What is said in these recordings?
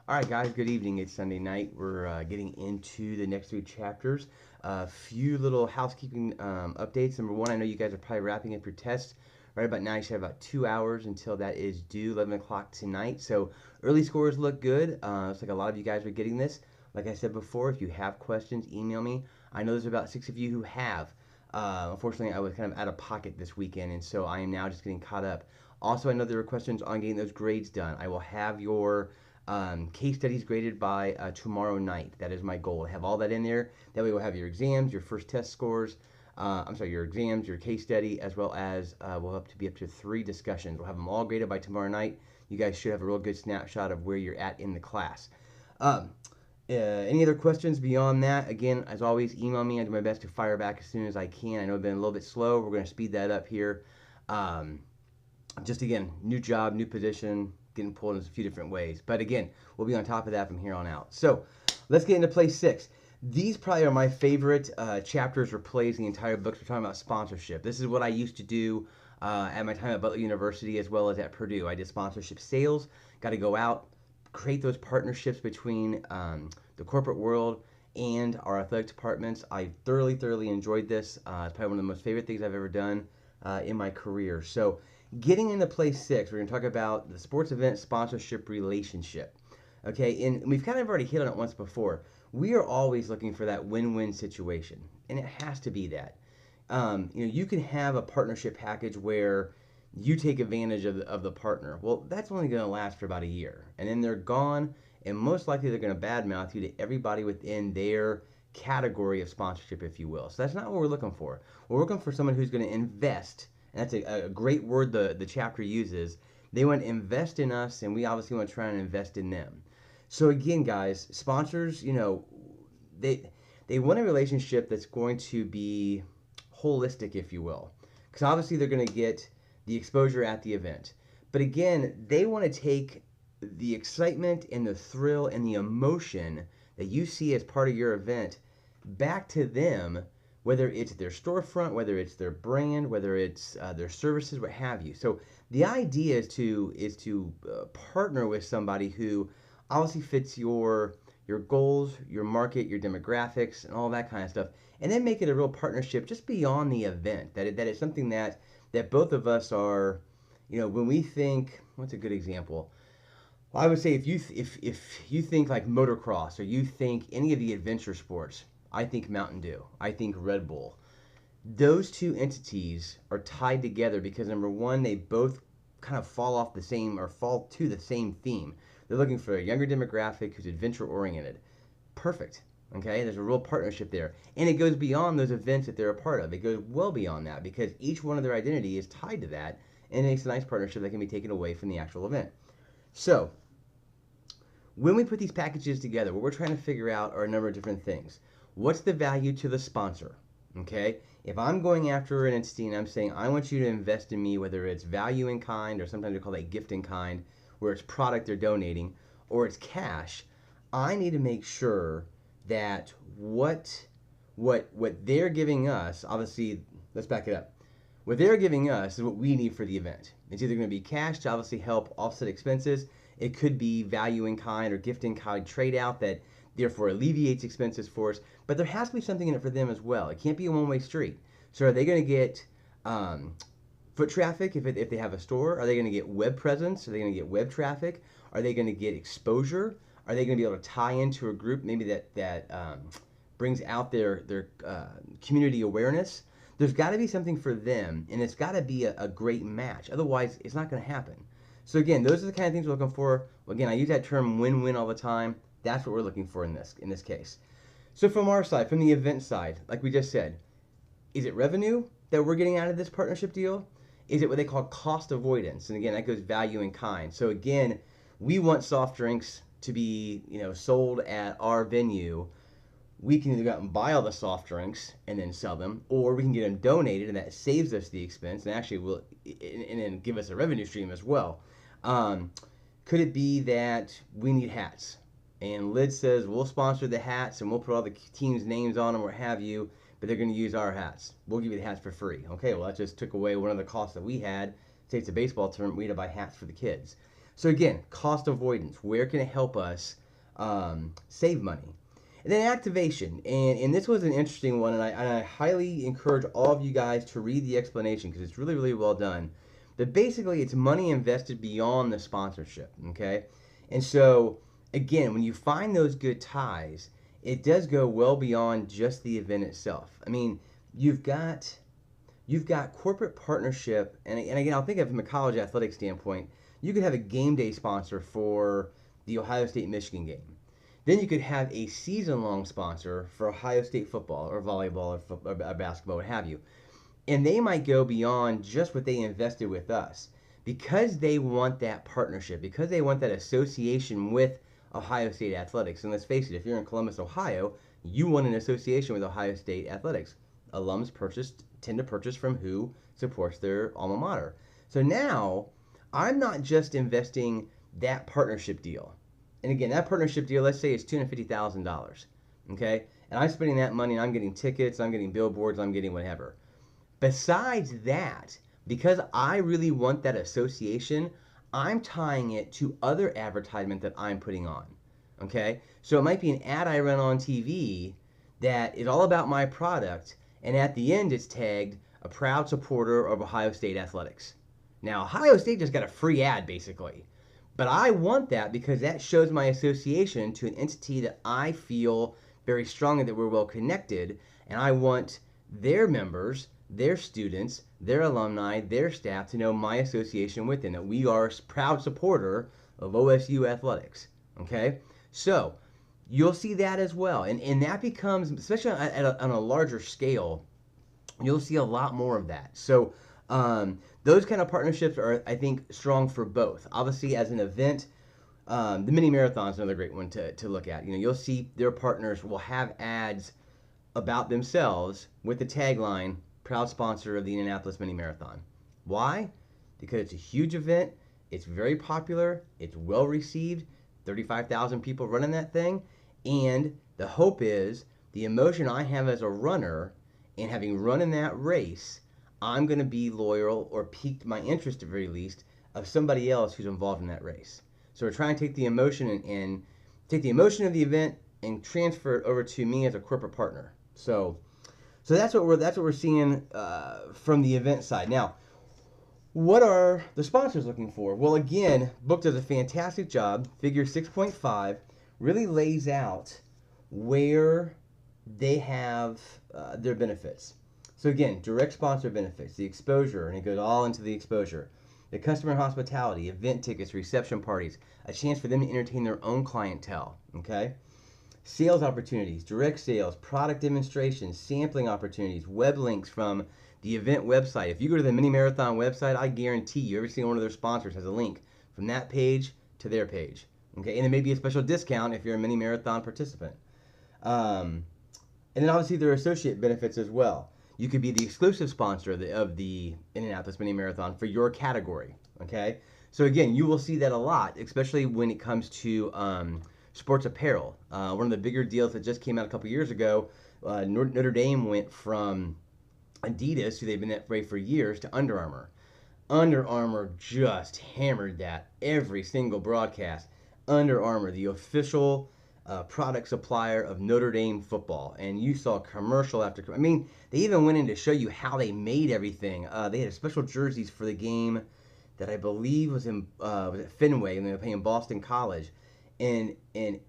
All right, guys, good evening. It's Sunday night. We're getting into the next three chapters. A few little housekeeping updates. Number one, I know you guys are probably wrapping up your test right about now. You should have about 2 hours until that is due, 11 o'clock tonight. So early scores look good. Looks like a lot of you guys are getting this. Like I said before, if you have questions, email me. I know there's about 6 of you who have. Unfortunately, I was kind of out of pocket this weekend, and so I am now just getting caught up. Also, I know there were questions on getting those grades done. I will have your case studies graded by tomorrow night. That is my goal. Have all that in there. That way we'll have your exams, your first test scores. Your exams, your case study, as well as we'll have to be up to 3 discussions. We'll have them all graded by tomorrow night. You guys should have a real good snapshot of where you're at in the class. Any other questions beyond that? Again, as always, email me. I do my best to fire back as soon as I can. I know I've been a little bit slow. We're going to speed that up here. Just again, new job, new position, getting pulled in a few different ways. But again, we'll be on top of that from here on out. So let's get into play 6. These probably are my favorite chapters or plays in the entire book. We're talking about sponsorship. This is what I used to do at my time at Butler University as well as at Purdue. I did sponsorship sales, got to go out, create those partnerships between the corporate world and our athletic departments. I thoroughly enjoyed this. It's probably one of the most favorite things I've ever done in my career. So getting into play 6, we're going to talk about the sports event sponsorship relationship. Okay, and we've kind of already hit on it once before. We are always looking for that win-win situation, and it has to be that. You can have a partnership package where you take advantage of the partner. Well, that's only going to last for about a year, and then they're gone, and most likely they're going to badmouth you to everybody within their category of sponsorship, if you will. So that's not what we're looking for. We're looking for someone who's going to invest, and that's a great word the chapter uses. They want to invest in us, and we obviously want to try and invest in them. So again, guys, sponsors, they want a relationship that's going to be holistic, if you will, because obviously they're going to get the exposure at the event. But again, they want to take the excitement and the thrill and the emotion that you see as part of your event back to them, whether it's their storefront, whether it's their brand, whether it's their services, what have you. So the idea is to partner with somebody who obviously fits your goals, your market, your demographics, and all that kind of stuff, and then make it a real partnership just beyond the event. That it's something that both of us are, when we think, what's a good example? Well, I would say if you think like motocross or you think any of the adventure sports, I think Mountain Dew, I think Red Bull. Those two entities are tied together because number one, they both kind of fall to the same theme. They're looking for a younger demographic who's adventure oriented. Perfect. Okay, there's a real partnership there. And it goes beyond those events that they're a part of. It goes well beyond that because each one of their identity is tied to that, and it makes a nice partnership that can be taken away from the actual event. So, when we put these packages together, what we're trying to figure out are a number of different things. What's the value to the sponsor? Okay, if I'm going after an entity and I'm saying, I want you to invest in me, whether it's value in kind or sometimes we call that gift in kind, where it's product they're donating, or it's cash, I need to make sure that what they're giving us, obviously, let's back it up. What they're giving us is what we need for the event. It's either going to be cash to obviously help offset expenses. It could be value in kind or gift in kind trade out that therefore alleviates expenses for us. But there has to be something in it for them as well. It can't be a one-way street. So are they going to get foot traffic if they have a store? Are they going to get web presence? Are they going to get web traffic? Are they going to get exposure? Are they going to be able to tie into a group maybe that brings out their community awareness? There's got to be something for them, and it's got to be a great match. Otherwise, it's not going to happen. So again, those are the kind of things we're looking for. Again, I use that term win-win all the time. That's what we're looking for in this case. So from our side, from the event side, like we just said, is it revenue that we're getting out of this partnership deal? Is it what they call cost avoidance? And again, that goes value in kind. So again, we want soft drinks to be sold at our venue. We can either go out and buy all the soft drinks and then sell them, or we can get them donated, and that saves us the expense and actually will and then give us a revenue stream as well. Could it be that we need hats? And Lid says, we'll sponsor the hats and we'll put all the teams' names on them or have you, but they're going to use our hats. We'll give you the hats for free. Okay, well, that just took away one of the costs that we had. Say it's a baseball tournament, we had to buy hats for the kids. So again, cost avoidance. Where can it help us save money? And then activation. And this was an interesting one, and I highly encourage all of you guys to read the explanation because it's really, really well done. But basically, it's money invested beyond the sponsorship, okay? And so, again, when you find those good ties, it does go well beyond just the event itself. I mean, you've got corporate partnership, and again, I'll think of it from a college athletic standpoint. You could have a game day sponsor for the Ohio State-Michigan game. Then you could have a season-long sponsor for Ohio State football or volleyball or basketball, what have you. And they might go beyond just what they invested with us because they want that partnership, because they want that association with Ohio State athletics. And let's face it, if you're in Columbus, Ohio, you want an association with Ohio State athletics. Alums tend to purchase from who supports their alma mater. So now I'm not just investing that partnership deal. And again, that partnership deal, let's say it's $250,000. Okay? And I'm spending that money and I'm getting tickets, I'm getting billboards, I'm getting whatever. Besides that, because I really want that association, I'm tying it to other advertisement that I'm putting on. Okay? So it might be an ad I run on TV that is all about my product, and at the end it's tagged a proud supporter of Ohio State athletics. Now, Ohio State just got a free ad basically. But I want that because that shows my association to an entity that I feel very strongly that we're well connected, and I want their members, their students, their alumni, their staff to know my association with them, that we are a proud supporter of OSU athletics. Okay? So, you'll see that as well. And that becomes, especially on a larger scale, you'll see a lot more of that. So, those kind of partnerships are, I think, strong for both. Obviously, as an event, the mini marathon is another great one to look at. You know, you'll see their partners will have ads about themselves with the tagline, proud sponsor of the Indianapolis Mini Marathon. Why? Because it's a huge event, it's very popular, it's well received, 35,000 people running that thing, and the hope is the emotion I have as a runner and having run in that race, I'm going to be loyal or piqued my interest at the very least of somebody else who's involved in that race. So we're trying to take the emotion and take the emotion of the event and transfer it over to me as a corporate partner. So that's what we're seeing from the event side. Now, what are the sponsors looking for? Well, again, Book does a fantastic job. Figure 6.5 really lays out where they have their benefits. So again, direct sponsor benefits, the exposure, and it goes all into the exposure. The customer hospitality, event tickets, reception parties, a chance for them to entertain their own clientele, okay? Sales opportunities, direct sales, product demonstrations, sampling opportunities, web links from the event website. If you go to the Mini Marathon website, I guarantee you every single one of their sponsors has a link from that page to their page, okay? And there may be a special discount if you're a Mini Marathon participant. And then obviously there are associate benefits as well. You could be the exclusive sponsor of the Indianapolis Mini Marathon for your category, okay? So again, you will see that a lot, especially when it comes to sports apparel. One of the bigger deals that just came out a couple years ago, Notre Dame went from Adidas, who they've been that way for years, to Under Armour. Under Armour just hammered that every single broadcast. Under Armour, the official product supplier of Notre Dame football, and you saw commercial after I mean, they even went in to show you how they made everything. They had special jerseys for the game that I believe was at Fenway, and they were playing Boston College, and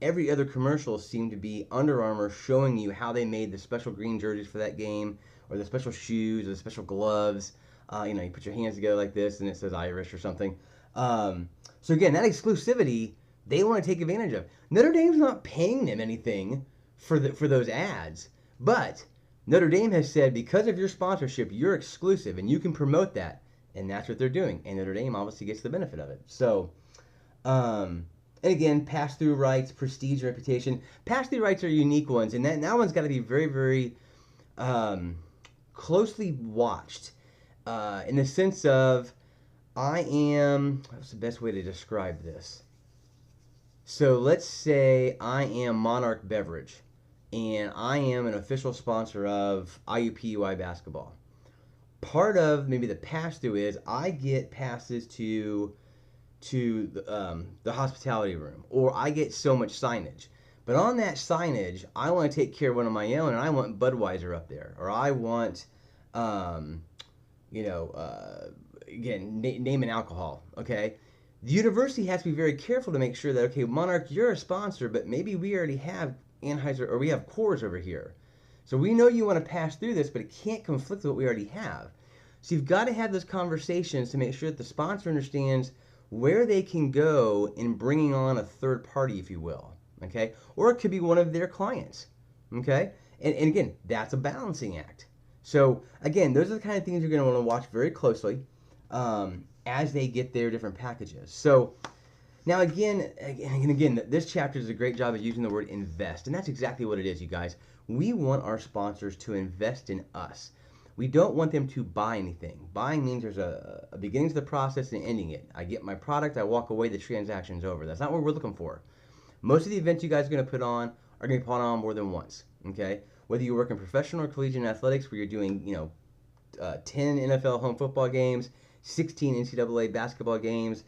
every other commercial seemed to be Under Armour showing you how they made the special green jerseys for that game, or the special shoes, or the special gloves. You know, you put your hands together like this, and it says Irish or something. So again, that exclusivity they want to take advantage of. Notre Dame's not paying them anything for those ads, but Notre Dame has said because of your sponsorship, you're exclusive and you can promote that, and that's what they're doing. And Notre Dame obviously gets the benefit of it. So, and again, pass-through rights, prestige, reputation. Pass-through rights are unique ones, and that one's got to be very, very closely watched in the sense of what's the best way to describe this? So let's say I am Monarch Beverage, and I am an official sponsor of IUPUI basketball. Part of maybe the pass-through is I get passes to the hospitality room, or I get so much signage. But on that signage, I want to take care of one of my own, and I want Budweiser up there, or I want, um, you know, again, name an alcohol. Okay, the university has to be very careful to make sure that, okay, Monarch, you're a sponsor, but maybe we already have Anheuser, or we have Coors over here. So we know you want to pass through this, but it can't conflict with what we already have. So you've got to have those conversations to make sure that the sponsor understands where they can go in bringing on a third party, if you will. Okay? Or it could be one of their clients. Okay? And again, that's a balancing act. So again, those are the kind of things you're going to want to watch very closely as they get their different packages. So now again, this chapter does a great job of using the word invest, and that's exactly what it is, you guys. We want our sponsors to invest in us. We don't want them to buy anything. Buying means there's a beginning to the process and ending it. I get my product, I walk away, the transaction's over. That's not what we're looking for. Most of the events you guys are going to put on are going to be put on more than once. Okay, whether you work in professional or collegiate athletics, where you're doing 10 NFL home football games, 16 NCAA basketball games,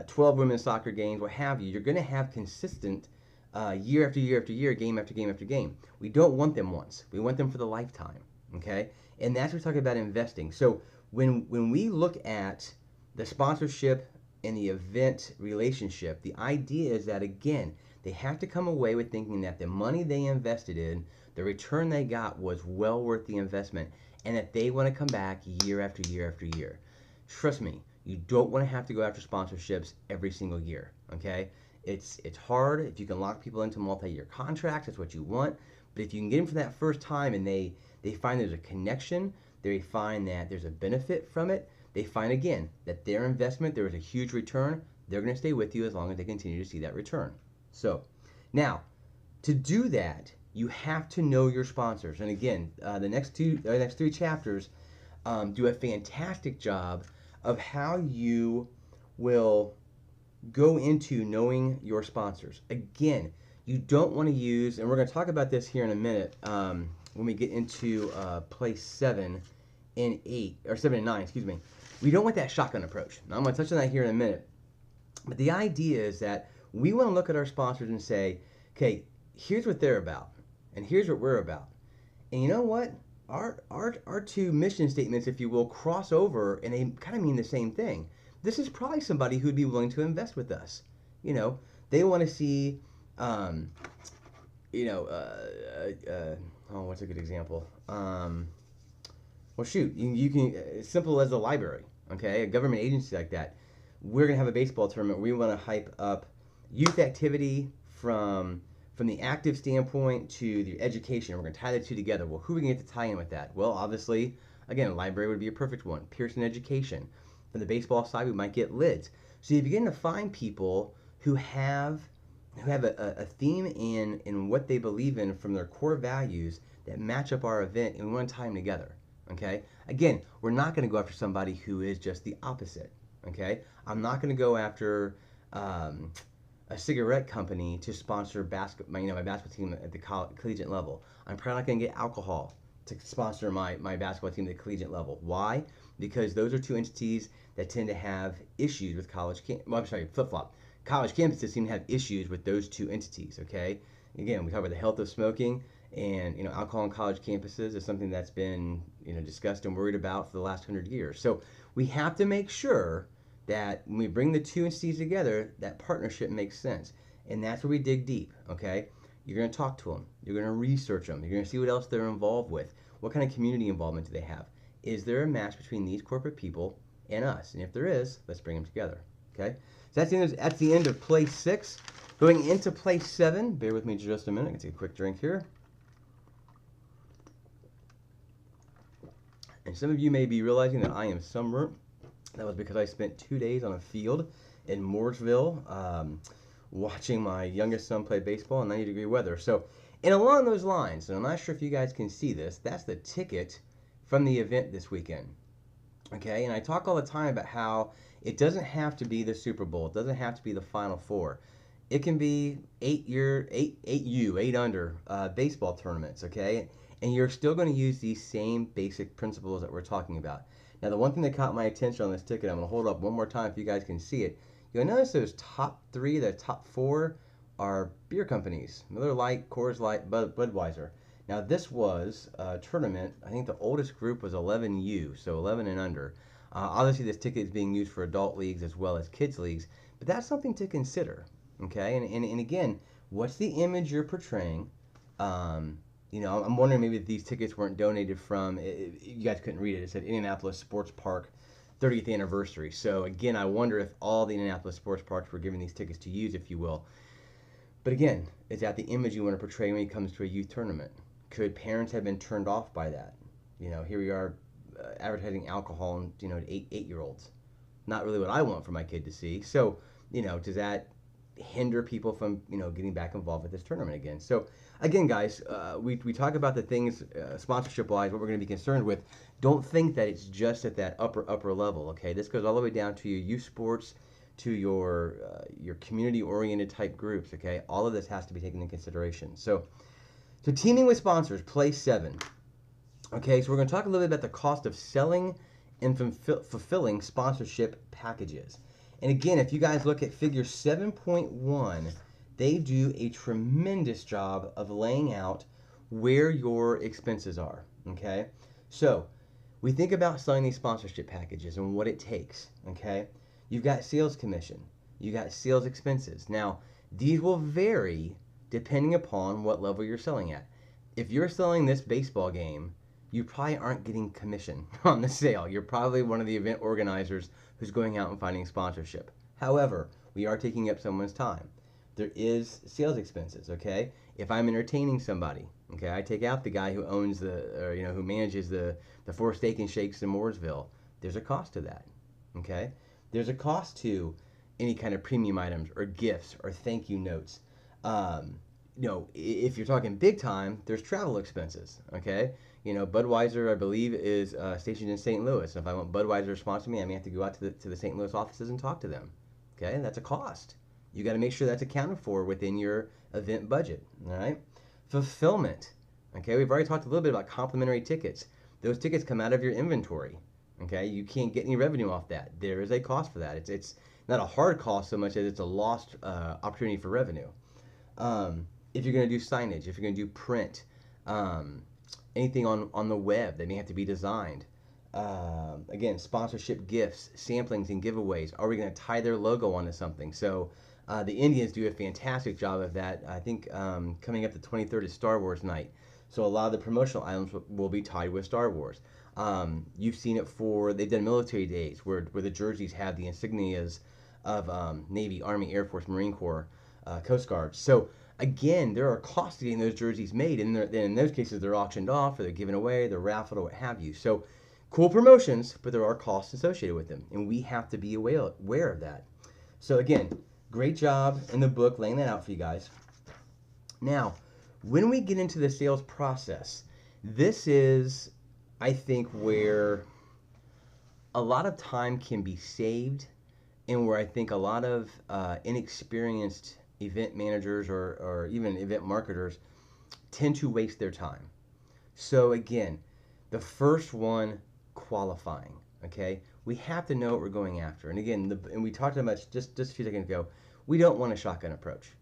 12 women's soccer games, what have you, you're going to have consistent year after year after year, game after game after game. We don't want them once. We want them for the lifetime. Okay, and that's what we're talking about investing. So when we look at the sponsorship and the event relationship, the idea is that, again, they have to come away with thinking that the money they invested in, the return they got was well worth the investment, and that they want to come back year after year after year. Trust me, you don't want to have to go after sponsorships every single year. Okay, it's hard. If you can lock people into multi-year contracts, that's what you want. But if you can get them for that first time and they find there's a connection, they find that there's a benefit from it, they find again that their investment, there was a huge return, they're going to stay with you as long as they continue to see that return. So now, to do that, you have to know your sponsors. And again, the next three chapters do a fantastic job of how you will go into knowing your sponsors. Again, you don't want to use, and we're going to talk about this here in a minute when we get into place 7 and 8, or 7 and 9, excuse me. We don't want that shotgun approach. Now, I'm going to touch on that here in a minute. But the idea is that we want to look at our sponsors and say, okay, here's what they're about, and here's what we're about. And you know what? Our two mission statements, if you will, cross over, and they kind of mean the same thing. This is probably somebody who'd be willing to invest with us. You know, they want to see, oh, what's a good example? Well, shoot, you can, as simple as a library, okay, a government agency like that. We're going to have a baseball tournament. We want to hype up youth activity from the active standpoint to the education. We're going to tie the two together. Well, who are we going to get to tie in with that? Well, obviously, again, a library would be a perfect one. Pearson Education. From the baseball side, we might get Lids. So you begin to find people who have a theme in what they believe in from their core values that match up our event, and we want to tie them together. Okay? Again, we're not going to go after somebody who is just the opposite. Okay? I'm not going to go after a cigarette company to sponsor my basketball team at the collegiate level. I'm probably not going to get alcohol to sponsor my basketball team at the collegiate level. Why? Because those are two entities that tend to have issues with flip-flop. College campuses seem to have issues with those two entities, okay? Again, we talk about the health of smoking, and alcohol on college campuses is something that's been discussed and worried about for the last 100 years. So we have to make sure that when we bring the two entities together, that partnership makes sense. And that's where we dig deep, okay? You're going to talk to them. You're going to research them. You're going to see what else they're involved with. What kind of community involvement do they have? Is there a match between these corporate people and us? And if there is, let's bring them together, okay? So that's the end of place 6. Going into place 7, bear with me just a minute. I'm going to take a quick drink here. And some of you may be realizing that I am sunburnt. That was because I spent 2 days on a field in Mooresville watching my youngest son play baseball in 90-degree weather. So, and along those lines, and I'm not sure if you guys can see this, that's the ticket from the event this weekend. Okay, and I talk all the time about how it doesn't have to be the Super Bowl. It doesn't have to be the Final Four. It can be 8 under baseball tournaments, okay? And you're still going to use these same basic principles that we're talking about. Now, the one thing that caught my attention on this ticket, I'm going to hold it up one more time if you guys can see it. you'll notice those top three, the top four are beer companies: Miller Lite, Coors Light, Budweiser. Now this was a tournament. I think the oldest group was 11U, so 11 and under. Obviously, this ticket is being used for adult leagues as well as kids leagues, but that's something to consider. Okay, and again, what's the image you're portraying? I'm wondering maybe if these tickets weren't donated from. You guys couldn't read it. It said Indianapolis Sports Park 30th anniversary. So again, I wonder if all the Indianapolis sports parks were giving these tickets to use, if you will. But again, is that the image you want to portray when it comes to a youth tournament? Could parents have been turned off by that? Here we are advertising alcohol, to 8-year-olds. Not really what I want for my kid to see. So, does that hinder people from, getting back involved with this tournament again? So, again, guys, we talk about the things sponsorship-wise, what we're going to be concerned with. Don't think that it's just at that upper level, okay? This goes all the way down to your youth sports, to your community-oriented type groups, okay? All of this has to be taken into consideration. So teaming with sponsors, play 7. Okay, so we're going to talk a little bit about the cost of selling and fulfilling sponsorship packages. And again, if you guys look at figure 7.1, they do a tremendous job of laying out where your expenses are, okay? So we think about selling these sponsorship packages and what it takes, okay? You've got sales commission, you got sales expenses. Now, these will vary depending upon what level you're selling at. If you're selling this baseball game, you probably aren't getting commission on the sale. You're probably one of the event organizers who's going out and finding sponsorship. However, we are taking up someone's time. There is sales expenses, okay? If I'm entertaining somebody, okay, I take out the guy who owns who manages the Four Steak and Shakes in Mooresville. There's a cost to that, okay? There's a cost to any kind of premium items or gifts or thank you notes. If you're talking big time, there's travel expenses, okay? Budweiser, I believe, is stationed in St. Louis. And if I want Budweiser to sponsor me, I may have to go out to the St. Louis offices and talk to them. Okay, and that's a cost. You got to make sure that's accounted for within your event budget. All right, fulfillment. Okay, we've already talked a little bit about complimentary tickets. Those tickets come out of your inventory. Okay, you can't get any revenue off that. There is a cost for that. It's not a hard cost so much as it's a lost opportunity for revenue. If you're going to do signage, if you're going to do print, anything on the web that may have to be designed. Again, sponsorship gifts, samplings, and giveaways. Are we going to tie their logo onto something? So the Indians do a fantastic job of that. I think coming up the 23rd is Star Wars night. So a lot of the promotional items will be tied with Star Wars. You've seen it they've done military days where the jerseys have the insignias of Navy, Army, Air Force, Marine Corps, Coast Guard. So again, there are costs to getting those jerseys made, and in those cases, they're auctioned off, or they're given away, they're raffled, or what have you. So, cool promotions, but there are costs associated with them, and we have to be aware of that. So again, great job in the book laying that out for you guys. Now, when we get into the sales process, this is, I think, where a lot of time can be saved, and where I think a lot of inexperienced event managers or even event marketers tend to waste their time. So again, the first one, qualifying. Okay, we have to know what we're going after. And again, and we talked about just a few seconds ago, we don't want a shotgun approach.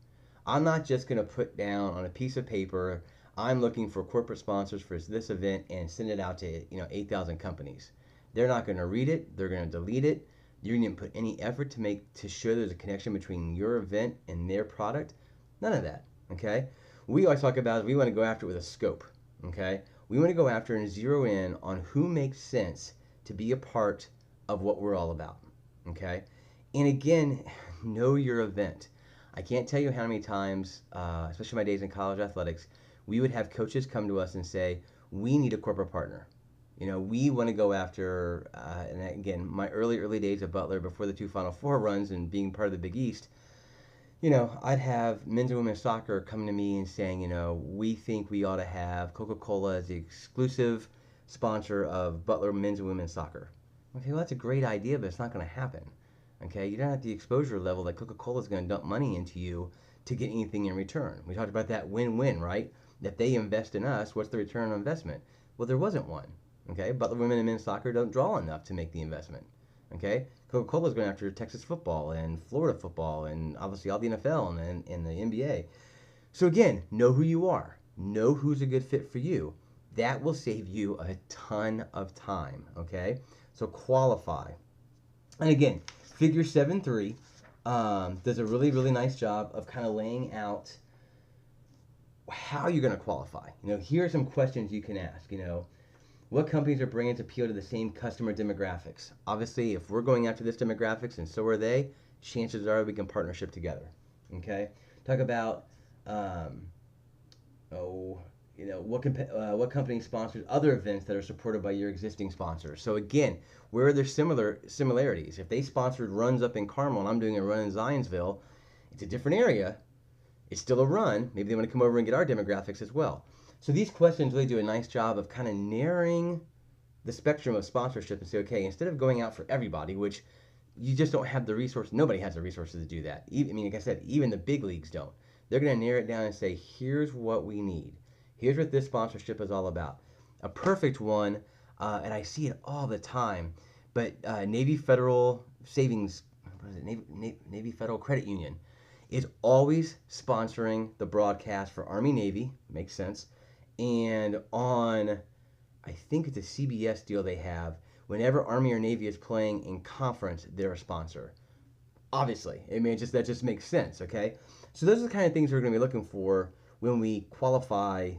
I'm not just going to put down on a piece of paper, I'm looking for corporate sponsors for this event and send it out to 8,000 companies. They're not going to read it. They're going to delete it. You didn't put any effort to show there's a connection between your event and their product. None of that, okay? We always talk about we want to go after it with a scope, okay? We want to go after and zero in on who makes sense to be a part of what we're all about, okay? And again, know your event. I can't tell you how many times, especially my days in college athletics, we would have coaches come to us and say, we need a corporate partner. We want to go after, and again, my early days of Butler before the 2 Final Four runs and being part of the Big East, I'd have men's and women's soccer coming to me and saying, we think we ought to have Coca-Cola as the exclusive sponsor of Butler men's and women's soccer. Okay, well, that's a great idea, but it's not going to happen. Okay, you don't have the exposure level that Coca-Cola is going to dump money into you to get anything in return. We talked about that win-win, right? If they invest in us, what's the return on investment? Well, there wasn't one. Okay, Butler women and men's soccer don't draw enough to make the investment. Okay, Coca-Cola is going after Texas football and Florida football and obviously all the NFL and the NBA. So again, know who you are. Know who's a good fit for you. That will save you a ton of time, okay? So qualify. And again, Figure 7.3 does a really, really nice job of kind of laying out how you're going to qualify. Here are some questions you can ask. What companies are bringing to appeal to the same customer demographics? Obviously, if we're going after this demographics and so are they, chances are we can partnership together. Okay? Talk about, what company sponsors other events that are supported by your existing sponsors. So again, where are there similarities? If they sponsored runs up in Carmel and I'm doing a run in Zionsville, it's a different area. It's still a run. Maybe they want to come over and get our demographics as well. So these questions really do a nice job of kind of narrowing the spectrum of sponsorship and say, okay, instead of going out for everybody, which you just don't have the resources, nobody has the resources to do that. Like I said, even the big leagues don't. They're going to narrow it down and say, here's what we need. Here's what this sponsorship is all about. A perfect one, and I see it all the time, but Navy Federal Savings, what is it? Navy Federal Credit Union is always sponsoring the broadcast for Army Navy, makes sense, and on, I think it's a CBS deal they have, whenever Army or Navy is playing in conference, they're a sponsor. Obviously, that just makes sense, okay? So those are the kind of things we're going to be looking for when we qualify.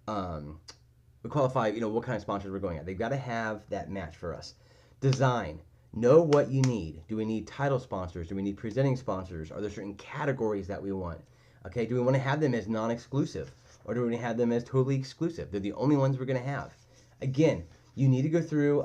What kind of sponsors we're going at. They've got to have that match for us. Design. Know what you need. Do we need title sponsors? Do we need presenting sponsors? Are there certain categories that we want? Okay, do we want to have them as non-exclusive? Or do we want to have them as totally exclusive? They're the only ones we're going to have. Again, you need to go through,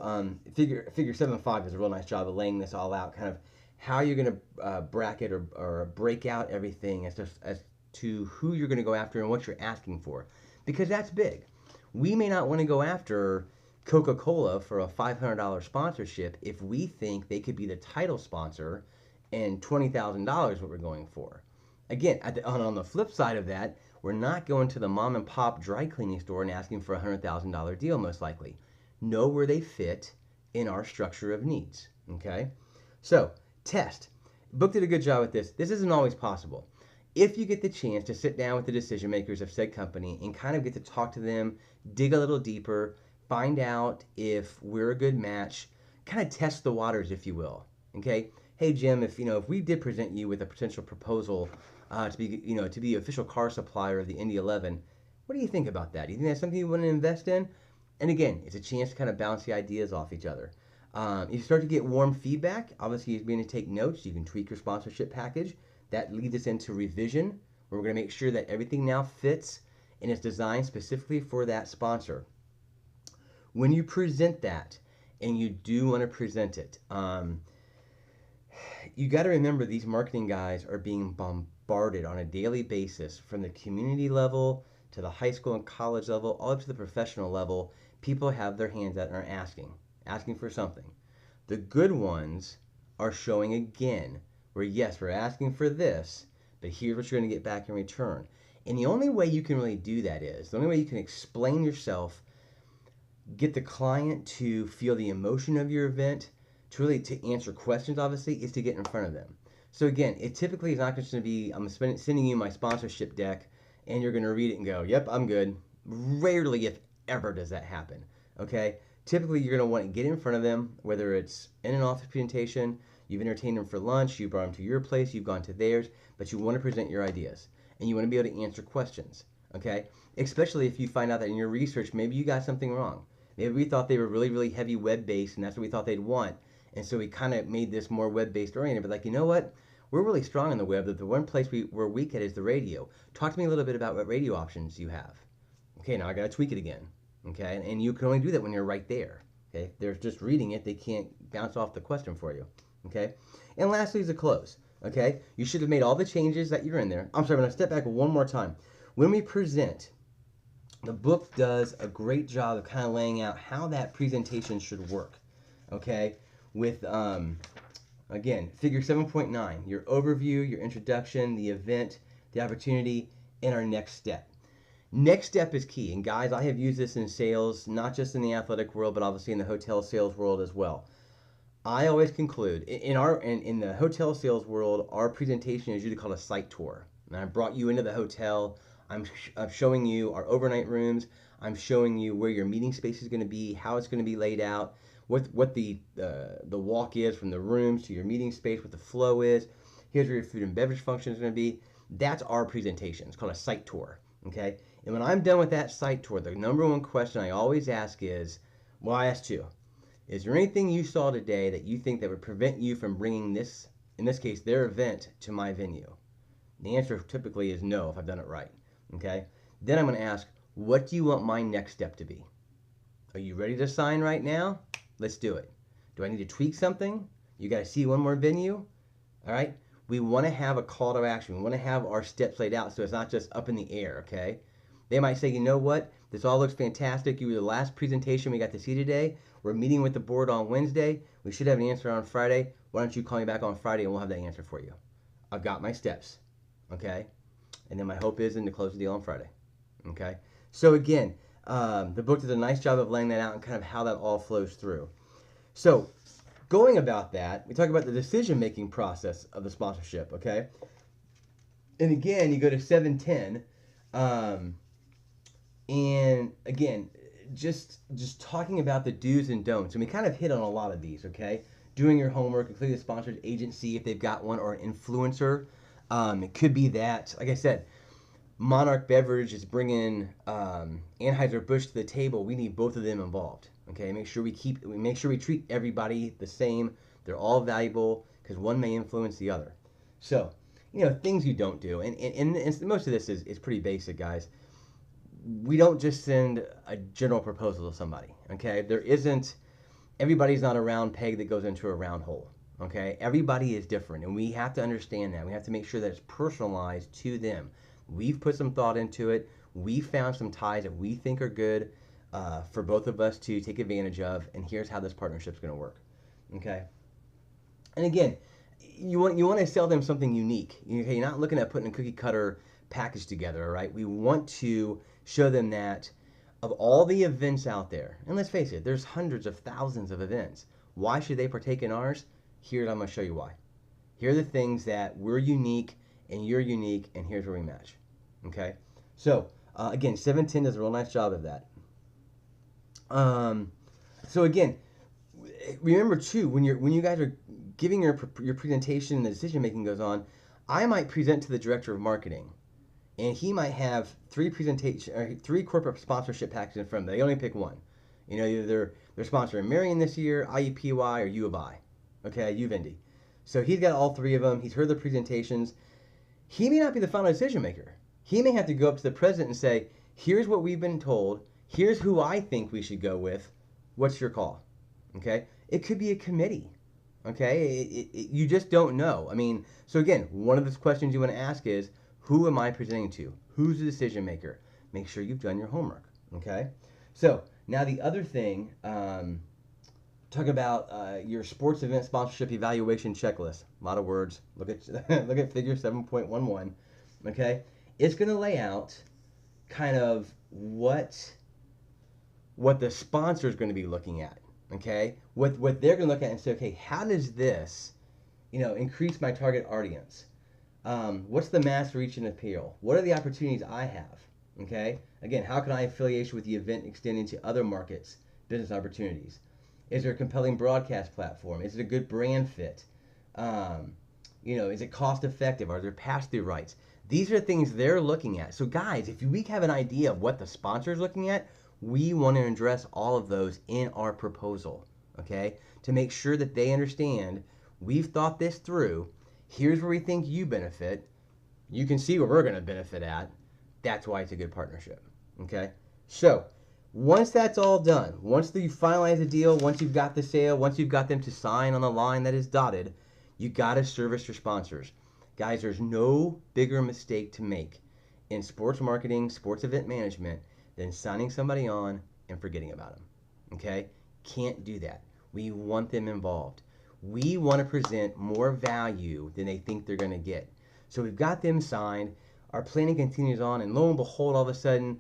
figure 7.5 does a real nice job of laying this all out, kind of how you're going to bracket or break out everything as to who you're going to go after and what you're asking for. Because that's big. We may not want to go after Coca-Cola for a $500 sponsorship if we think they could be the title sponsor and $20,000 what we're going for. Again, on the flip side of that, we're not going to the mom and pop dry cleaning store and asking for a $100,000 deal most likely. Know where they fit in our structure of needs. Okay? So, test. Book did a good job with this. This isn't always possible. If you get the chance to sit down with the decision makers of said company and kind of get to talk to them, dig a little deeper, find out if we're a good match, kind of test the waters, if you will. Okay? Hey Jim, if we did present you with a potential proposal to be the official car supplier of the Indy 11, what do you think about that? Do you think that's something you want to invest in? And again, it's a chance to kind of bounce the ideas off each other. If you start to get warm feedback, obviously you're going to take notes. You can tweak your sponsorship package. That leads us into revision, where we're going to make sure that everything now fits and is designed specifically for that sponsor. When you present that, and you do want to present it, you got to remember these marketing guys are being bombarded on a daily basis from the community level to the high school and college level, all up to the professional level. People have their hands out and are asking for something. The good ones are showing again where, yes, we're asking for this, but here's what you're going to get back in return. And the only way you can really do that is, the only way you can explain yourself, get the client to feel the emotion of your event, to answer questions, obviously, is to get in front of them. So again, it typically is not just going to be, I'm sending you my sponsorship deck, and you're going to read it and go, yep, I'm good. Rarely, if ever, does that happen, okay? Typically, you're going to want to get in front of them, whether it's in an office presentation, you've entertained them for lunch, you brought them to your place, you've gone to theirs, but you want to present your ideas, and you want to be able to answer questions, okay? Especially if you find out that in your research, maybe you got something wrong. Maybe we thought they were really, really heavy web-based, and that's what we thought they'd want, and so we kind of made this more web-based oriented, but like, you know what? We're really strong on the web, but the one place we're weak at is the radio. Talk to me a little bit about what radio options you have. Okay, now I got to tweak it again, okay? And you can only do that when you're right there, okay? If they're just reading it, they can't bounce off the question for you. Okay, and lastly is a close. Okay, you should have made all the changes that you're in there. I'm sorry, I'm going to step back one more time. When we present, the book does a great job of kind of laying out how that presentation should work. Okay, with again, figure 7.9, your overview, your introduction, the event, the opportunity, and our next step. Next step is key, and guys, I have used this in sales, not just in the athletic world, but obviously in the hotel sales world as well. I always conclude in the hotel sales world, our presentation is usually called a site tour. And I brought you into the hotel. I'm showing you our overnight rooms. I'm showing you where your meeting space is going to be, how it's going to be laid out, what the walk is from the rooms to your meeting space, what the flow is. Here's where your food and beverage function is going to be. That's our presentation. It's called a site tour. Okay. And when I'm done with that site tour, the number one question I always ask is, well, I ask two. Is there anything you saw today that you think that would prevent you from bringing this, in this case, their event to my venue? The answer typically is no if I've done it right. Okay? Then I'm going to ask, what do you want my next step to be? Are you ready to sign right now? Let's do it. Do I need to tweak something? You got to see one more venue? All right? We want to have a call to action. We want to have our steps laid out so it's not just up in the air, okay? They might say, you know what? This all looks fantastic. You were the last presentation we got to see today. We're meeting with the board on Wednesday. We should have an answer on Friday. Why don't you call me back on Friday and we'll have that answer for you. I've got my steps, okay? And then my hope is to close the deal on Friday, okay? So again, the book does a nice job of laying that out and kind of how that all flows through. So going about that, we talk about the decision-making process of the sponsorship, okay? And again, you go to 710, and again, just talking about the do's and don'ts. And we kind of hit on a lot of these, okay? Doing your homework, including the sponsored agency if they've got one, or an influencer. It could be that, like I said, Monarch Beverage is bringing Anheuser-Busch to the table. We need both of them involved, okay? Make sure we treat everybody the same. They're all valuable because one may influence the other. So, things you don't do. And most of this is pretty basic, guys. We don't just send a general proposal to somebody, okay? Everybody's not a round peg that goes into a round hole, okay? Everybody is different, and we have to understand that. We have to make sure that it's personalized to them. We've put some thought into it. We found some ties that we think are good for both of us to take advantage of, and here's how this partnership's going to work, okay? And again, you want to sell them something unique. You're not looking at putting a cookie cutter package together, all right? We want to show them that of all the events out there, and let's face it, there's hundreds of thousands of events. Why should they partake in ours? Here, I'm going to show you why. Here are the things that we're unique and you're unique, and here's where we match. Okay? So, again, 710 does a real nice job of that. So again, remember too, when you guys are giving your presentation and the decision making goes on, I might present to the director of marketing, and he might have three corporate sponsorship packages in front of them. They only pick one. Either they're sponsoring Marion this year, IUPUI, or U of I. Okay, Uvindy. So he's got all three of them. He's heard the presentations. He may not be the final decision maker. He may have to go up to the president and say, here's what we've been told. Here's who I think we should go with. What's your call? Okay? It could be a committee. Okay? You just don't know. So again, one of the questions you want to ask is, who am I presenting to? Who's the decision maker? Make sure you've done your homework. Okay? So now the other thing, talk about your sports event sponsorship evaluation checklist. A lot of words. Look at figure 7.11. Okay? It's going to lay out kind of what the sponsor is going to be looking at. Okay? What they're going to look at and say, okay, how does this, increase my target audience? What's the mass reach and appeal? What are the opportunities I have? Okay? Again, how can I affiliation with the event extend into other markets, business opportunities? Is there a compelling broadcast platform? Is it a good brand fit? Is it cost effective? Are there pass-through rights? These are things they're looking at. So guys, if we have an idea of what the sponsor is looking at, we want to address all of those in our proposal, okay? To make sure that they understand we've thought this through. Here's where we think you benefit. You can see where we're going to benefit at. That's why it's a good partnership, okay? So once that's all done, once you finalize the deal, once you've got the sale, once you've got them to sign on the line that is dotted, you got to service your sponsors. Guys, there's no bigger mistake to make in sports marketing, sports event management than signing somebody on and forgetting about them, okay? Can't do that. We want them involved. We want to present more value than they think they're going to get. So we've got them signed. Our planning continues on, and lo and behold, all of a sudden,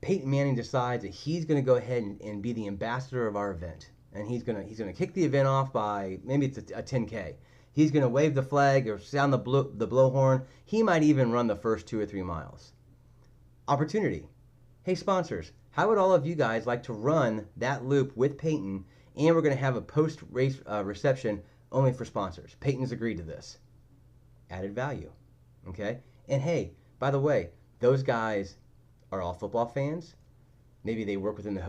Peyton Manning decides that he's going to go ahead and be the ambassador of our event. and he's gonna kick the event off by maybe it's a 10K. He's gonna wave the flag or sound the blowhorn. He might even run the first 2 or 3 miles. Opportunity. Hey sponsors, how would all of you guys like to run that loop with Peyton? And we're gonna have a post-race reception only for sponsors. Peyton's agreed to this. Added value. Okay. And hey, by the way, those guys are all football fans. Maybe they work within the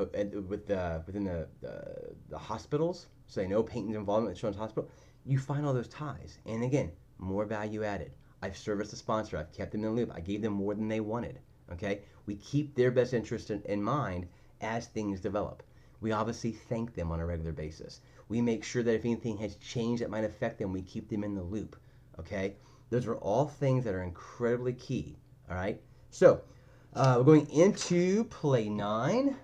hospitals, so they know Peyton's involvement with Children's Hospital. You find all those ties, and again, more value added. I've serviced the sponsor. I've kept them in the loop. I gave them more than they wanted. Okay, we keep their best interest in mind as things develop. We obviously thank them on a regular basis. We make sure that if anything has changed that might affect them, we keep them in the loop. Okay, those are all things that are incredibly key. All right, so we're going into play 9.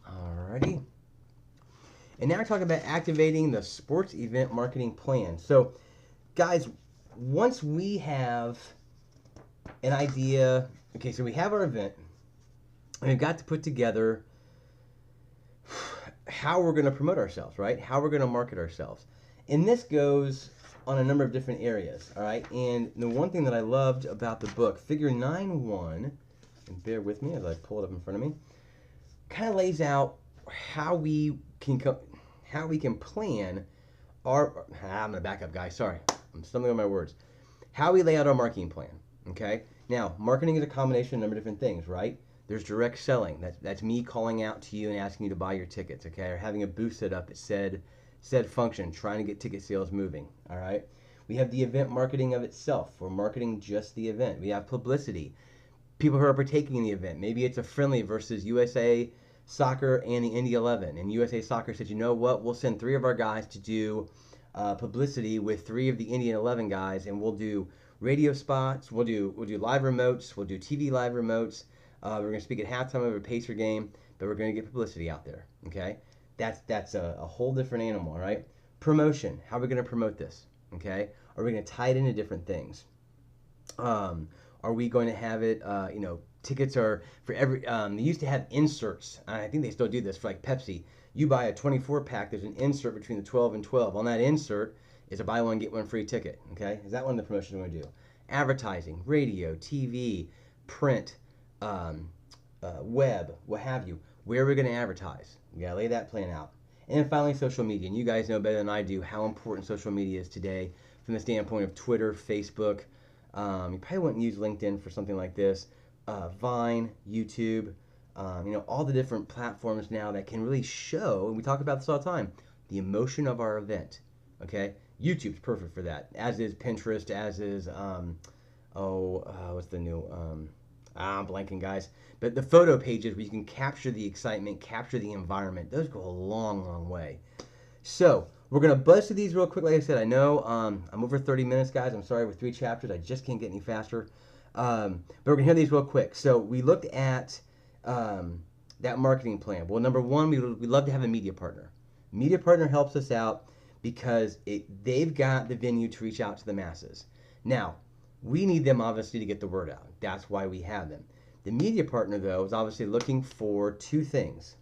Alrighty. And now we're talking about activating the sports event marketing plan. So, guys, once we have an idea, okay, so we have our event, and we've got to put together how we're going to promote ourselves, right? How we're going to market ourselves. And this goes on a number of different areas, all right? And the one thing that I loved about the book, Figure 9.1, and bear with me as I pull it up in front of me, kind of lays out how we can plan our, I'm going to back up, guys. Sorry. I'm stumbling on my words. How we lay out our marketing plan, okay? Now, marketing is a combination of a number of different things, right? There's direct selling. That's me calling out to you and asking you to buy your tickets, okay? Or having a booth set up at said function, trying to get ticket sales moving, all right? We have the event marketing of itself. We're marketing just the event. We have publicity. People who are partaking in the event. Maybe it's a friendly versus USA Soccer and the Indy 11. And USA Soccer said, you know what? We'll send 3 of our guys to do publicity with 3 of the Indy 11 guys, and we'll do radio spots. We'll do live remotes. We'll do TV live remotes. We're going to speak at halftime of a Pacer game, but we're going to get publicity out there. Okay, that's a whole different animal, right? Promotion. How are we going to promote this? Okay, are we going to tie it into different things? Are we going to have it? Tickets are for every. They used to have inserts. I think they still do this for like Pepsi. You buy a 24-pack. There's an insert between the 12 and 12. On that insert is a buy one get one free ticket. Okay, is that one of the promotions we're going to do? Advertising, radio, TV, print, web, what have you. Where are we going to advertise? We got to lay that plan out. And then finally, social media. And you guys know better than I do how important social media is today from the standpoint of Twitter, Facebook. You probably wouldn't use LinkedIn for something like this. Vine, YouTube, all the different platforms now that can really show, and we talk about this all the time, the emotion of our event. Okay, YouTube's perfect for that, as is Pinterest, as is what's the new I'm blanking, guys, but the photo pages where you can capture the excitement, capture the environment, those go a long way. So we're gonna buzz through these real quick. Like I said, I know I'm over 30 minutes, guys. I'm sorry, with 3 chapters I just can't get any faster. But we're going to hear these real quick. So we looked at that marketing plan. Well, number one, we love to have a media partner. Media partner helps us out because they've got the venue to reach out to the masses. Now, we need them obviously to get the word out. That's why we have them. The media partner, though, is obviously looking for 2 things.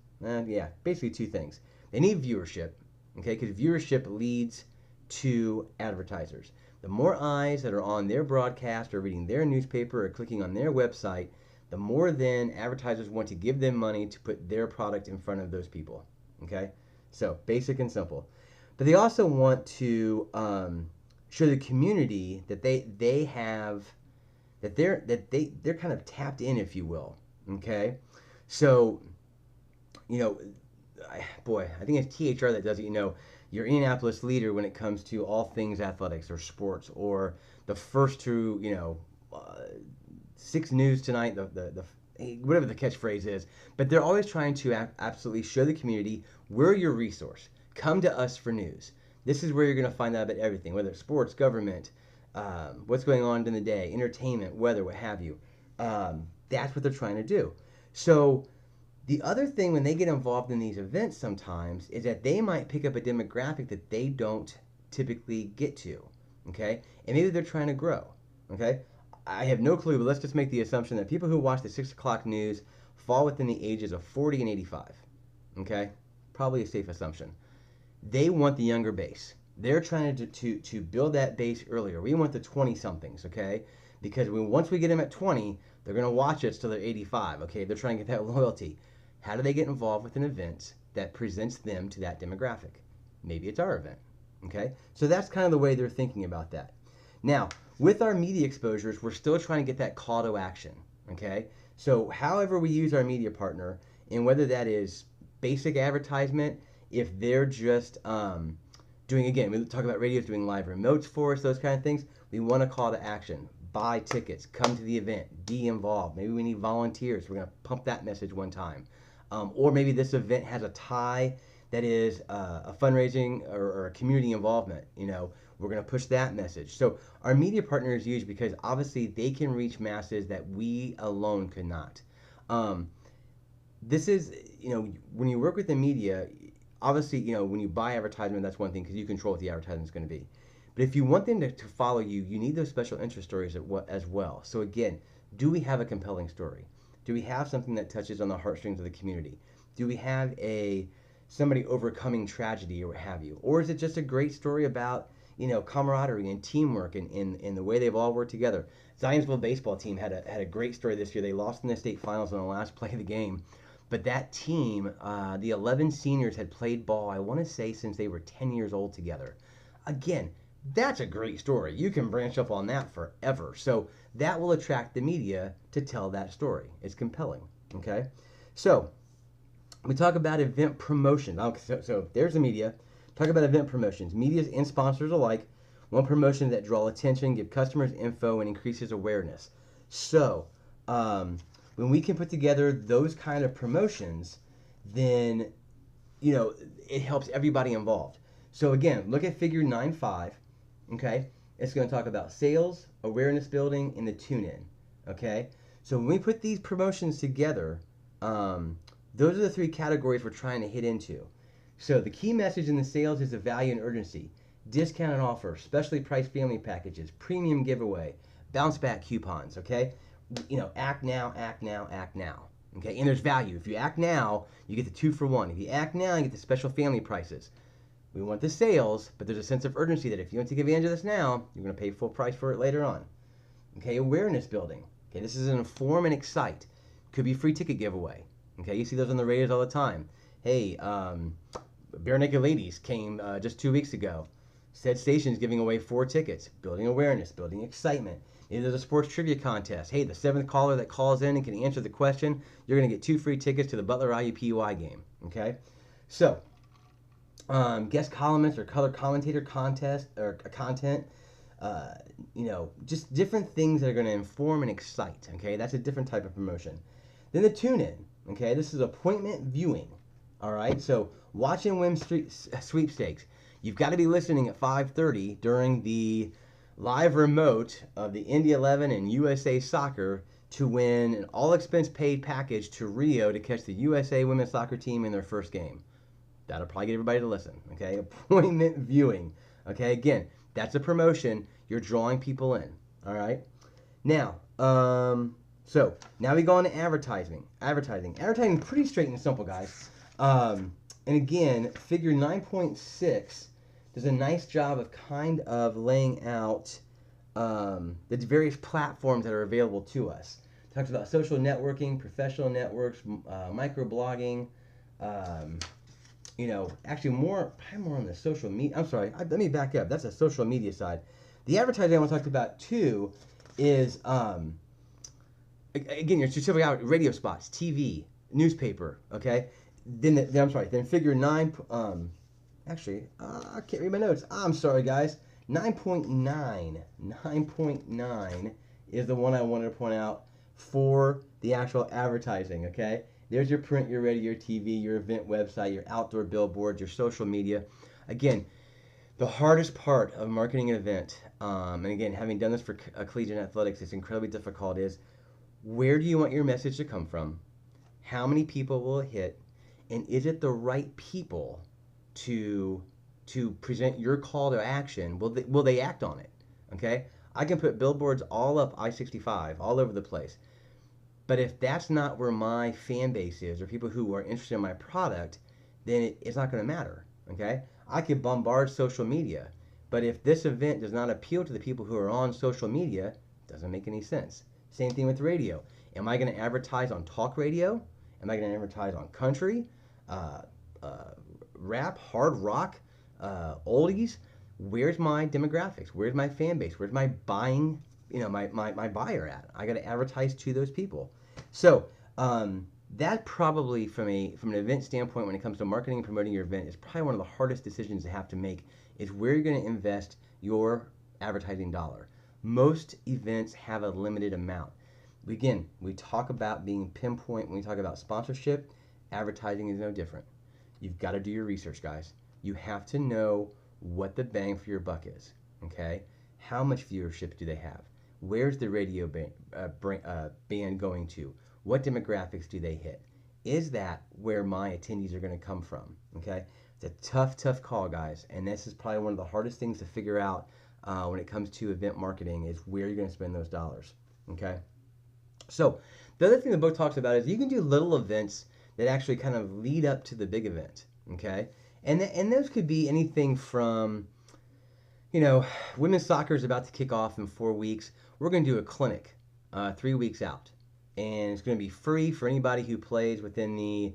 Basically 2 things. They need viewership, okay, because viewership leads to advertisers. The more eyes that are on their broadcast or reading their newspaper or clicking on their website, the more then advertisers want to give them money to put their product in front of those people. Okay, so basic and simple. But they also want to show the community that they have, that they're kind of tapped in, if you will. Okay, so I think it's THR that does it. Your Indianapolis leader when it comes to all things athletics or sports, or the first to 6 News Tonight, the whatever the catchphrase is. But they're always trying to absolutely show the community, we're your resource. Come to us for news. This is where you're going to find out about everything, whether it's sports, government, what's going on in the day, entertainment, weather, what have you. That's what they're trying to do. So the other thing when they get involved in these events sometimes is that they might pick up a demographic that they don't typically get to, okay? And maybe they're trying to grow, okay? I have no clue, but let's just make the assumption that people who watch the 6 o'clock news fall within the ages of 40 and 85, Okay, probably a safe assumption. They want the younger base. They're trying to build that base earlier. We want the 20 somethings, okay? Because once we get them at 20, they're going to watch us till they're 85, okay? They're trying to get that loyalty. How do they get involved with an event that presents them to that demographic? Maybe it's our event, okay? So that's kind of the way they're thinking about that. Now, with our media exposures, we're still trying to get that call to action, okay? So however we use our media partner, and whether that is basic advertisement, if they're just doing, again, we talk about radios doing live remotes for us, those kind of things, we want a call to action. Buy tickets, come to the event, be involved. Maybe we need volunteers. We're going to pump that message one time. Or maybe this event has a tie that is a fundraising or a community involvement. We're going to push that message. So our media partner is huge because obviously they can reach masses that we alone could not. This is, when you work with the media, obviously, when you buy advertisement, that's one thing because you control what the advertisement is going to be. But if you want them to follow you, you need those special interest stories as well. So again, do we have a compelling story? Do we have something that touches on the heartstrings of the community? Do we have somebody overcoming tragedy or what have you? Or is it just a great story about, camaraderie and teamwork and the way they've all worked together? Zionsville baseball team had a great story this year. They lost in the state finals on the last play of the game. But that team, the 11 seniors had played ball, I want to say, since they were 10 years old together. Again, that's a great story. You can branch up on that forever. So that will attract the media to tell that story. It's compelling, okay? So we talk about event promotion. So there's the media. Talk about event promotions. Media and sponsors alike want promotion that draw attention, give customers info, and increases awareness. So when we can put together those kind of promotions, then, it helps everybody involved. So again, look at figure 9.5, okay? It's going to talk about sales, awareness building, and the tune-in, okay? So when we put these promotions together, those are the three categories we're trying to hit into. So the key message in the sales is the value and urgency. Discounted offer, specially priced family packages, premium giveaway, bounce back coupons, okay? Act now, act now, act now. Okay, and there's value. If you act now, you get the 2 for 1. If you act now, you get the special family prices. We want the sales, but there's a sense of urgency that if you want to take advantage of this now, you're going to pay full price for it later on. Okay, awareness building. Okay, this is an inform and excite. Could be free ticket giveaway. Okay, you see those on the radios all the time. Hey, Bare Naked Ladies came just 2 weeks ago. Said station's giving away 4 tickets. Building awareness, building excitement. Maybe there's a sports trivia contest. Hey, the 7th caller that calls in and can answer the question, you're going to get 2 free tickets to the Butler IUPUI game. Okay? So, guest columnist or color commentator contest or content, just different things that are going to inform and excite. Okay? That's a different type of promotion. Then the tune-in. Okay? This is appointment viewing. All right? So, watch and win sweepstakes. You've got to be listening at 5:30 during the live remote of the Indy 11 and USA Soccer to win an all-expense paid package to Rio to catch the USA women's soccer team in their first game. That'll probably get everybody to listen, okay? Appointment viewing, okay? Again, that's a promotion. You're drawing people in, all right? Now, so now we go on to advertising. Advertising, pretty straight and simple, guys. And again, figure 9.6 does a nice job of kind of laying out the various platforms that are available to us. Talks about social networking, professional networks, microblogging, actually probably more on the social media. I'm sorry, let me back up. That's a social media side. The advertising I want to talk about too is, again, your specific radio spots, TV, newspaper, okay? Then figure 9, I can't read my notes. I'm sorry, guys. 9.9 is the one I wanted to point out for the actual advertising, okay? There's your print, your radio, your TV, your event website, your outdoor billboards, your social media. Again, the hardest part of marketing an event, and again, having done this for collegiate athletics, it's incredibly difficult, is where do you want your message to come from? How many people will it hit? And is it the right people to present your call to action? Will they act on it? Okay? I can put billboards all up I-65, all over the place. But if that's not where my fan base is, or people who are interested in my product, then it's not going to matter. Okay, I could bombard social media, but if this event does not appeal to the people who are on social media, it doesn't make any sense. Same thing with radio. Am I going to advertise on talk radio? Am I going to advertise on country, uh, uh, rap, hard rock, oldies? Where's my demographics? Where's my fan base? Where's my buying, my buyer at? I got to advertise to those people. So that probably from an event standpoint, when it comes to marketing and promoting your event, is probably one of the hardest decisions to have to make, is where you're going to invest your advertising dollar. Most events have a limited amount. Again, we talk about being pinpoint when we talk about sponsorship. Advertising is no different. You've got to do your research, guys. You have to know what the bang for your buck is. Okay? How much viewership do they have? Where's the radio band going to? What demographics do they hit? Is that where my attendees are going to come from? Okay? It's a tough call, guys. And this is probably one of the hardest things to figure out when it comes to event marketing, is where you're going to spend those dollars. Okay? So the other thing the book talks about is you can do little events that actually kind of lead up to the big event. Okay? And those could be anything from, women's soccer is about to kick off in 4 weeks. We're going to do a clinic 3 weeks out. And it's going to be free for anybody who plays within the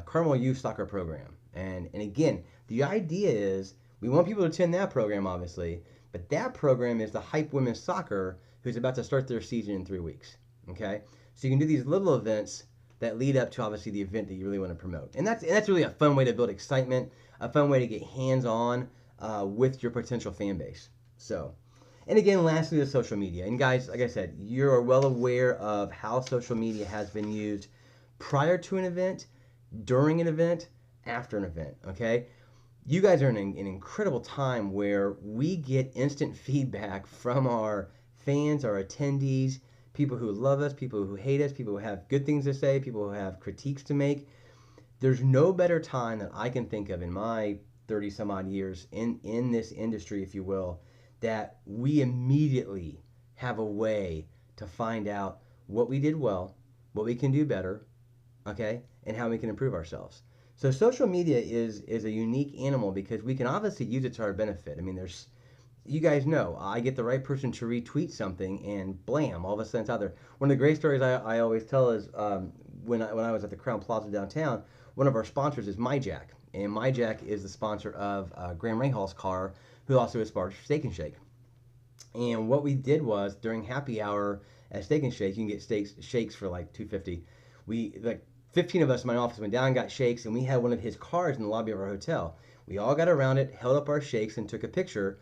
Carmel Youth Soccer Program. And again, the idea is we want people to attend that program, obviously, but that program is the Hype Women's Soccer, who's about to start their season in 3 weeks. Okay? So you can do these little events that lead up to, obviously, the event that you really want to promote. And that's really a fun way to build excitement, a fun way to get hands-on with your potential fan base. So, and again, lastly, the social media. And guys, like I said, you're well aware of how social media has been used prior to an event, during an event, after an event, okay? You guys are in an incredible time where we get instant feedback from our fans, our attendees, people who love us, people who hate us, people who have good things to say, people who have critiques to make. There's no better time that I can think of in my 30 some odd years in this industry, if you will, that we immediately have a way to find out what we did well, what we can do better, okay, and how we can improve ourselves. So social media is a unique animal because we can obviously use it to our benefit. I mean, you guys know, I get the right person to retweet something and blam, all of a sudden it's out there. One of the great stories I always tell is when I was at the Crown Plaza downtown, one of our sponsors is MyJack. And MyJack is the sponsor of Graham Rahal's car, who also is sponsor of Steak and Shake. And what we did was, during happy hour at Steak and Shake, you can get shakes for like $2.50. We, like 15 of us in my office, went down and got shakes, and we had one of his cars in the lobby of our hotel. We all got around it, held up our shakes, and took a picture.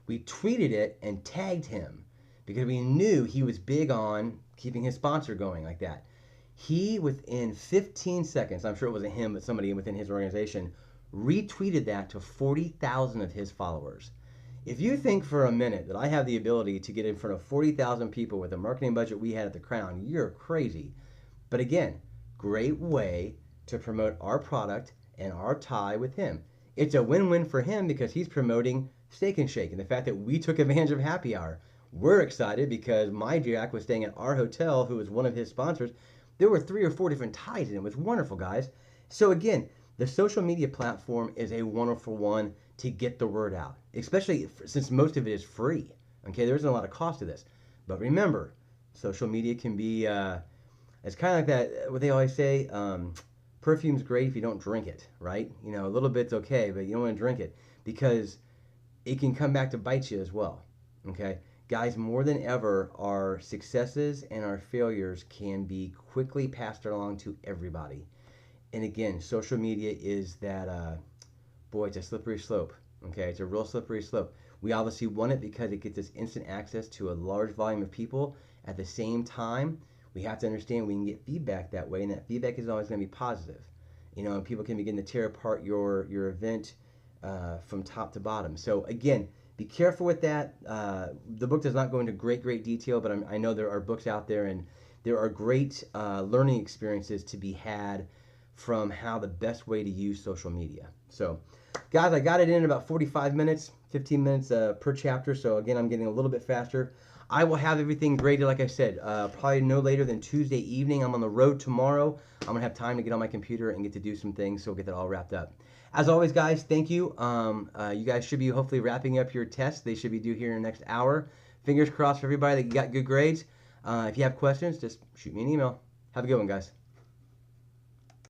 We tweeted it and tagged him because we knew he was big on keeping his sponsor going like that. He, within 15 seconds, I'm sure it wasn't him, but somebody within his organization, retweeted that to 40,000 of his followers. If you think for a minute that I have the ability to get in front of 40,000 people with the marketing budget we had at the Crown, you're crazy. But again, great way to promote our product and our tie with him. It's a win-win for him because he's promoting Steak and Shake and the fact that we took advantage of happy hour. We're excited because MyJack was staying at our hotel, who was one of his sponsors. There were 3 or 4 different ties in it. It was wonderful, guys. So again, the social media platform is a wonderful one to get the word out, especially since most of it is free. Okay, there isn't a lot of cost to this. But remember, social media can be, it's kind of like that, what they always say, perfume's great if you don't drink it, right? You know, a little bit's okay, but you don't want to drink it because it can come back to bite you as well. Okay? Guys, more than ever, our successes and our failures can be quickly passed along to everybody. And again, social media is that, boy, it's a slippery slope. Okay? It's a real slippery slope. We obviously want it because it gets us instant access to a large volume of people. At the same time, we have to understand we can get feedback that way, and that feedback is always going to be positive. You know, and people can begin to tear apart your event from top to bottom. So again, be careful with that. The book does not go into great detail, but I know there are books out there, and there are great learning experiences to be had from how the best way to use social media. So, guys, I got it in about 45 minutes, 15 minutes per chapter. So again, I'm getting a little bit faster. I will have everything graded, like I said, probably no later than Tuesday evening. I'm on the road tomorrow. I'm going to have time to get on my computer and get to do some things, so we'll get that all wrapped up. As always, guys, thank you. You guys should be hopefully wrapping up your tests. They should be due here in the next hour. Fingers crossed for everybody that got good grades. If you have questions, just shoot me an email. Have a good one, guys.